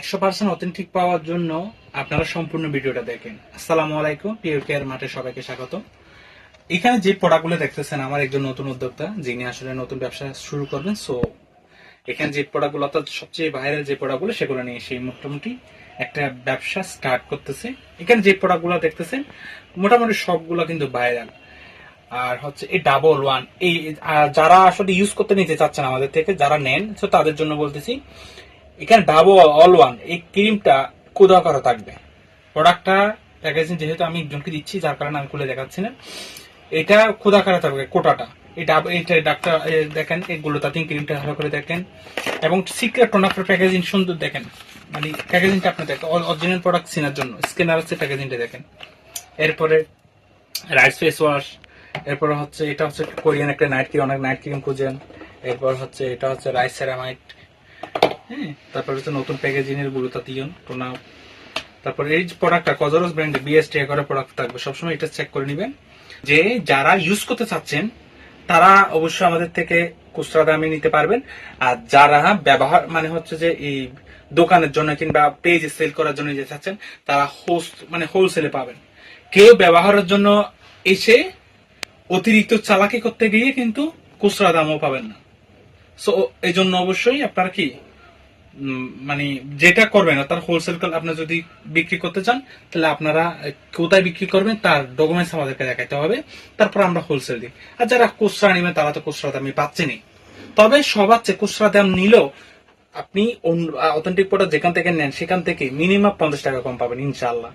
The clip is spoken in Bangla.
100% অথেন্টিক পাওয়ার জন্য আপনারা সম্পূর্ণ ভিডিওটা দেখেন। আসসালামু আলাইকুম, পিওর কেয়ার মাঠে সবাইকে স্বাগত। এখানে যে প্রোডাক্টগুলো দেখতেছেন, আমার একজন নতুন উদ্যোক্তা যিনি আসলে নতুন ব্যবসা শুরু করবেন। সো এখানে যে প্রোডাক্টগুলো, অর্থাৎ সবচেয়ে ভাইরাল যে প্রোডাক্টগুলো, সেগুলো নিয়ে সেই মোটামুটি একটা ব্যবসা স্টার্ট করতেছে। এখানে যে প্রোডাক্টগুলো দেখতেছেন মোটামুটি সবগুলো কিন্তু ভাইরাল। আর হচ্ছে এই ডাবল ওয়ান, এই যারা আসলে ইউজ করতে নিতে চাচ্ছেন আমাদের থেকে, যারা নেন, তো তাদের জন্য বলতেছি, এখানে ডাবল অল ওয়ান এই ক্রিমটা খোদা করা থাকবে। প্রোডাক্টটা প্যাকেজিং যেহেতু আমি একজনকে দিচ্ছি, যার কারণে আমি খুলে দেখাচ্ছি না। এটা খোদা করা থাকবে কোটাটা। এইটা ডাক্তার দেখেন, এগুলো তাতিন ক্রিমটা ভালো করে দেখেন, এবং সিক্রেট টোনাফের প্যাকেজিং সুন্দর দেখেন। মানে প্যাকেজিংটা আপনি দেখেন, অরিজিনাল প্রোডাক্ট চেনার জন্য স্ক্যানার আছে, প্যাকেজিংটা দেখেন। এরপরে রাইস ফেস ওয়াশ, এরপরে হচ্ছে এটা হচ্ছে কোরিয়ান একটা নাইট ক্রিম, অনেক নাইট ক্রিম খুঁজেন। এরপর হচ্ছে এটা হচ্ছে রাইস সেরামাইট। হ্যাঁ, তারপর হচ্ছে নতুন প্যাকেজিং এর গ্লুটাথিয়ন টোনা। তারপর এই প্রোডাক্টটা কজরস ব্র্যান্ডে বিএসটি করে প্রোডাক্ট থাকবে, সবসময় এটা চেক করে নেবেন। যে যারা ইউজ করতে চাচ্ছেন তারা অবশ্যই আমাদের থেকে খুচরা দামে নিতে পারবেন। আর যারা ব্যবহার মানে হচ্ছে যে এই দোকানের জন্য কিংবা পেজে সেল করার জন্য যে চাচ্ছেন, তারা হোলসেলে পাবেন। কেউ ব্যবহারের জন্য এসে অতিরিক্ত চালাকি করতে গিয়ে কিন্তু খুচরা দামও পাবেন না। সো এই জন্য অবশ্যই আপনারা কি মানে যেটা করবেন, তার হোলসেল আপনার যদি বিক্রি করতে চান, তাহলে আপনারা কোথায় বিক্রি করবেন তার ডকুমেন্টস আমাদেরকে দেখাতে হবে, তারপর আমরা হোলসেল দিই। আর যারা খুচরা নেবেন তারা তো খুচরা দামে পাচ্ছেনই। তবে সবার চেয়ে খুচরা দাম নিলেও আপনি অথেন্টিক প্রোডাক্ট যেখান থেকে নেন সেখান থেকে মিনিমাম 50 টাকা কম পাবেন ইনশাআল্লাহ।